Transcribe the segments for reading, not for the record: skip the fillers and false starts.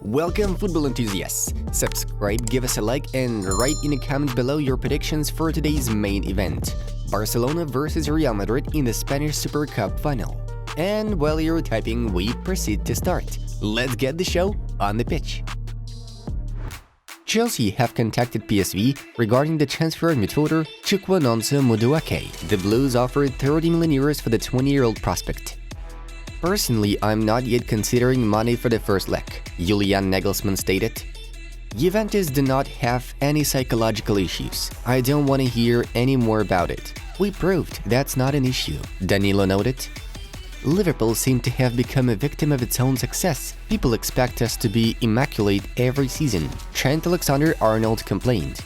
Welcome, football enthusiasts! Subscribe, give us a like, and write in the comments below your predictions for today's main event, Barcelona versus Real Madrid in the Spanish Super Cup final. And while you're typing, we proceed to start. Let's get the show on the pitch. Chelsea have contacted PSV regarding the transfer of midfielder Chukwuemeka Mudryk. The Blues offered 30 million euros for the 20-year-old prospect. Personally, I'm not yet considering money for the first leg, Julian Nagelsmann stated. Juventus do not have any psychological issues. I don't want to hear any more about it. We proved that's not an issue, Danilo noted. Liverpool seemed to have become a victim of its own success. People expect us to be immaculate every season, Trent Alexander-Arnold complained.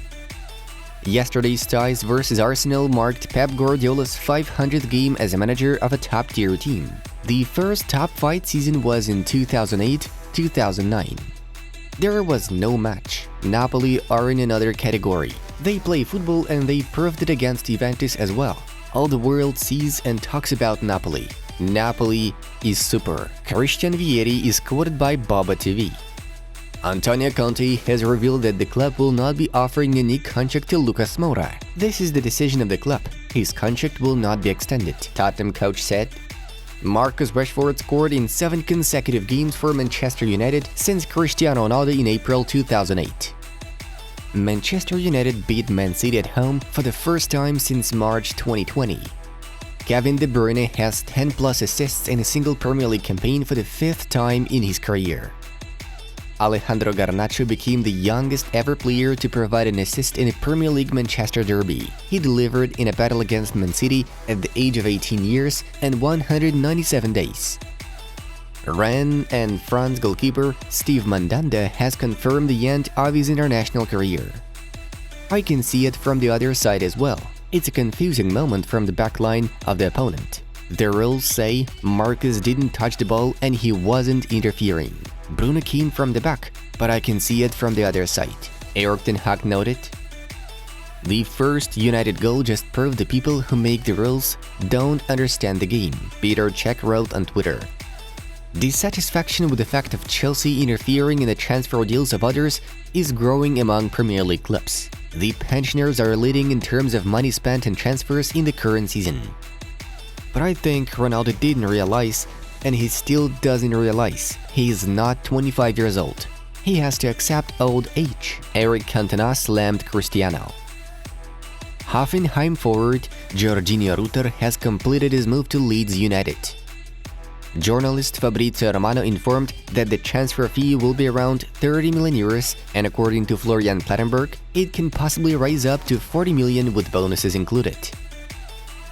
Yesterday's ties versus Arsenal marked Pep Guardiola's 500th game as a manager of a top-tier team. The first top-flight season was in 2008-2009. There was no match. Napoli are in another category. They play football and they proved it against Juventus as well. All the world sees and talks about Napoli. Napoli is super. Christian Vieri is quoted by Boba TV. Antonio Conte has revealed that the club will not be offering a new contract to Lucas Moura. This is the decision of the club. His contract will not be extended, Tottenham coach said. Marcus Rashford scored in 7 consecutive games for Manchester United since Cristiano Ronaldo in April 2008. Manchester United beat Man City at home for the first time since March 2020. Kevin De Bruyne has 10+ assists in a single Premier League campaign for the 5th time in his career. Alejandro Garnacho became the youngest ever player to provide an assist in a Premier League Manchester derby. He delivered in a battle against Man City at the age of 18 years and 197 days. Rennes and France goalkeeper Steve Mandanda has confirmed the end of his international career. I can see it from the other side as well. It's a confusing moment from the backline of the opponent. The rules say Marcus didn't touch the ball and he wasn't interfering. Bruno came from the back, but I can see it from the other side, Erik ten Hag noted. The first United goal just proved the people who make the rules don't understand the game, Peter Cech wrote on Twitter. Dissatisfaction with the fact of Chelsea interfering in the transfer deals of others is growing among Premier League clubs. The pensioners are leading in terms of money spent on transfers in the current season. But I think Ronaldo didn't realize, and he still doesn't realize, he is not 25 years old. He has to accept old age, Eric Cantona slammed Cristiano. Hoffenheim forward Georginio Rutter has completed his move to Leeds United. Journalist Fabrizio Romano informed that the transfer fee will be around 30 million euros, and according to Florian Plettenberg, it can possibly rise up to 40 million with bonuses included.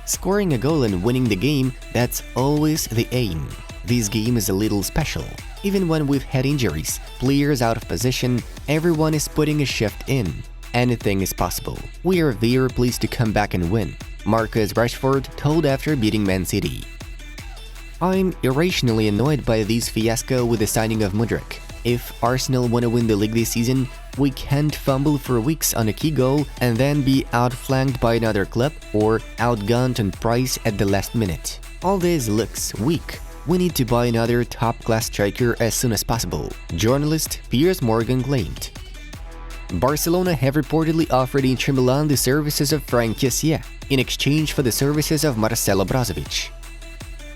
Scoring a goal and winning the game, that's always the aim. This game is a little special. Even when we've had injuries, players out of position, everyone is putting a shift in. Anything is possible. We are very pleased to come back and win, Marcus Rashford told after beating Man City. I'm irrationally annoyed by this fiasco with the signing of Mudryk. If Arsenal want to win the league this season, we can't fumble for weeks on a key goal and then be outflanked by another club or outgunned on price at the last minute. All this looks weak. We need to buy another top-class striker as soon as possible, journalist Piers Morgan claimed. Barcelona have reportedly offered Inter Milan the services of Franck Kessié in exchange for the services of Marcelo Brozovic.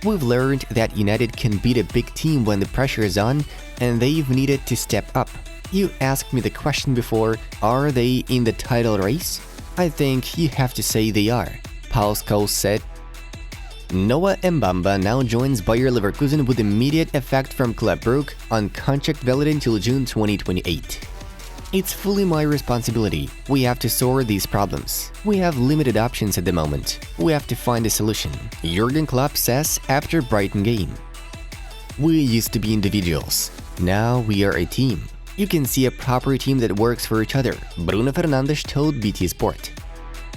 We've learned that United can beat a big team when the pressure is on, and they've needed to step up. You asked me the question before, are they in the title race? I think you have to say they are, Paul Scholes said. Noah Mbamba now joins Bayer Leverkusen with immediate effect from Club Brugge on contract valid until June 2028. It's fully my responsibility. We have to sort these problems. We have limited options at the moment. We have to find a solution, Jurgen Klopp says after Brighton game. We used to be individuals. Now we are a team. You can see a proper team that works for each other, Bruno Fernandes told BT Sport.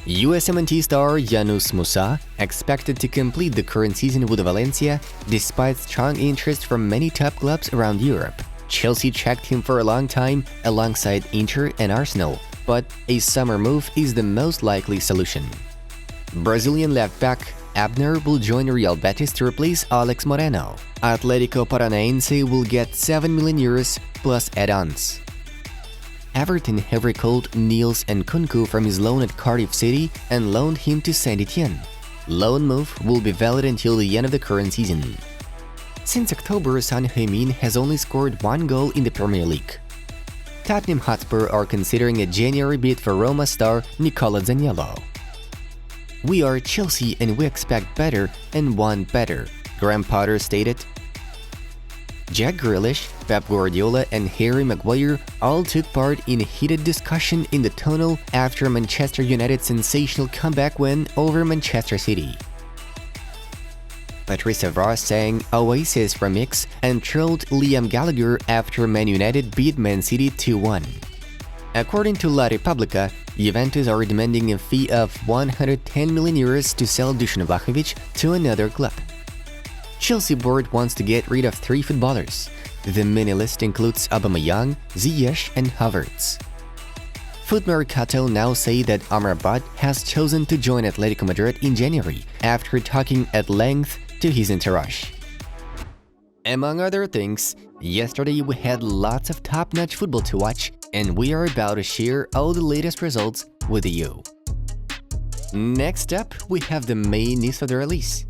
USMNT star Yunus Musa expected to complete the current season with Valencia despite strong interest from many top clubs around Europe. Chelsea checked him for a long time alongside Inter and Arsenal, but a summer move is the most likely solution. Brazilian left-back Abner will join Real Betis to replace Alex Moreno. Atlético Paranaense will get 7 million euros plus add-ons. Everton have recalled Niels Nkunku from his loan at Cardiff City and loaned him to Saint-Etienne. Loan move will be valid until the end of the current season. Since October, Son Heung-min has only scored 1 goal in the Premier League. Tottenham Hotspur are considering a January bid for Roma star Nicola Zaniolo. "We are Chelsea and we expect better and want better," Graham Potter stated. Jack Grealish, Pep Guardiola and Harry Maguire all took part in a heated discussion in the tunnel after Manchester United's sensational comeback win over Manchester City. Patricia Ross sang Oasis remix and trolled Liam Gallagher after Man United beat Man City 2-1. According to La Repubblica, Juventus are demanding a fee of 110 million euros to sell Dusan Vlahovic to another club. Chelsea board wants to get rid of 3 footballers. The mini list includes Aubameyang, Ziyech and Havertz. Foot Mercato now say that Amrabat has chosen to join Atletico Madrid in January after talking at length to his entourage. Among other things, yesterday we had lots of top-notch football to watch, and we are about to share all the latest results with you. Next up, we have the main news of the release.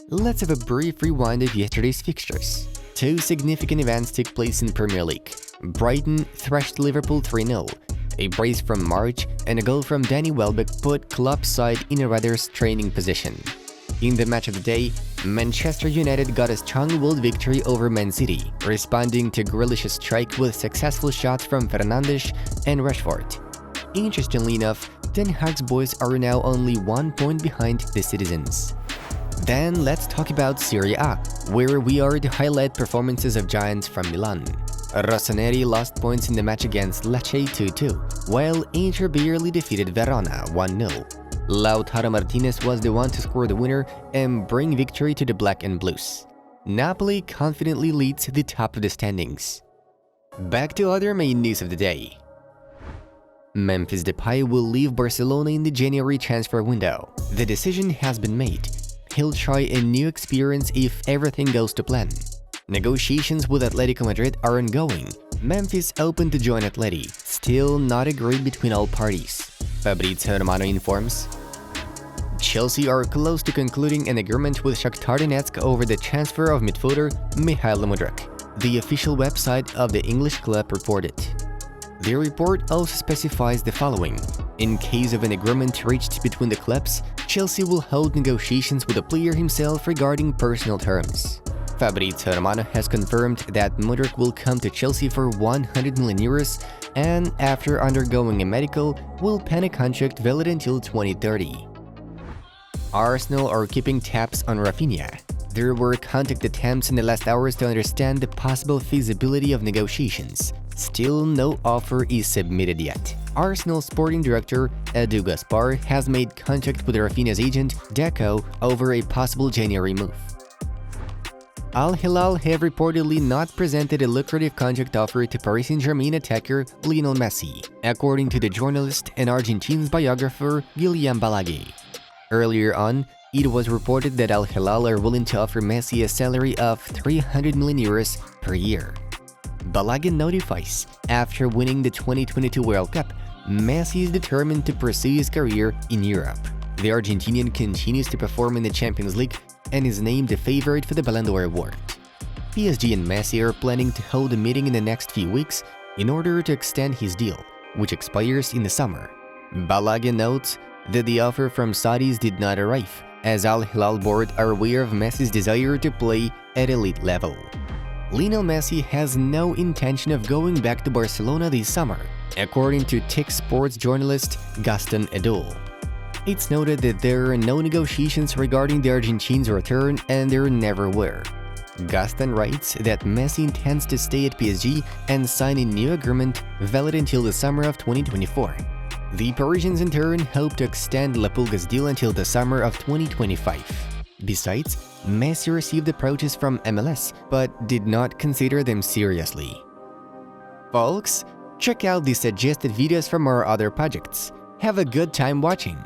Let's have a brief rewind of yesterday's fixtures. 2 significant events took place in Premier League. Brighton thrashed Liverpool 3-0. A brace from March and a goal from Danny Welbeck put club side in a rather straining position. In the match of the day, Manchester United got a strong-willed victory over Man City, responding to Grealish's strike with successful shots from Fernandes and Rashford. Interestingly enough, Ten Hag's boys are now only 1 point behind the Citizens. Then let's talk about Serie A, where we are to highlight performances of giants from Milan. Rossoneri lost points in the match against Lecce 2-2, while Inter barely defeated Verona 1-0. Lautaro Martinez was the one to score the winner and bring victory to the Black and Blues. Napoli confidently leads the top of the standings. Back to other main news of the day. Memphis Depay will leave Barcelona in the January transfer window. The decision has been made. He'll try a new experience if everything goes to plan. Negotiations with Atletico Madrid are ongoing. Memphis open to join Atleti, still not agreed between all parties. Fabrizio Romano informs. Chelsea are close to concluding an agreement with Shakhtar Donetsk over the transfer of midfielder Mikhail Mudryk, the official website of the English club reported. The report also specifies the following. In case of an agreement reached between the clubs, Chelsea will hold negotiations with the player himself regarding personal terms. Fabrizio Romano has confirmed that Mudryk will come to Chelsea for 100 million euros and, after undergoing a medical, will pen a contract valid until 2030. Arsenal are keeping tabs on Raphinha. There were contact attempts in the last hours to understand the possible feasibility of negotiations. Still, no offer is submitted yet. Arsenal sporting director Edu Gaspar has made contact with Raphinha's agent Deco over a possible January move. Hilal have reportedly not presented a lucrative contract offer to Paris Saint-Germain attacker Lionel Messi, according to the journalist and Argentine biographer Guillem Balaguer. Earlier on, it was reported that Hilal are willing to offer Messi a salary of 300 million euros per year. Balaguer notifies, after winning the 2022 World Cup, Messi is determined to pursue his career in Europe. The Argentinian continues to perform in the Champions League and is named a favorite for the Ballon d'Or award. PSG and Messi are planning to hold a meeting in the next few weeks in order to extend his deal, which expires in the summer. Balaguer notes that the offer from Saudis did not arrive, as Al Hilal board are aware of Messi's desire to play at elite level. Lionel Messi has no intention of going back to Barcelona this summer, according to TIC Sports journalist Gaston Edul. It's noted that there are no negotiations regarding the Argentine's return, and there never were. Gaston writes that Messi intends to stay at PSG and sign a new agreement valid until the summer of 2024. The Parisians in turn hope to extend La Pulga's deal until the summer of 2025. Besides, Messi received approaches from MLS, but did not consider them seriously. Folks, check out the suggested videos from our other projects. Have a good time watching!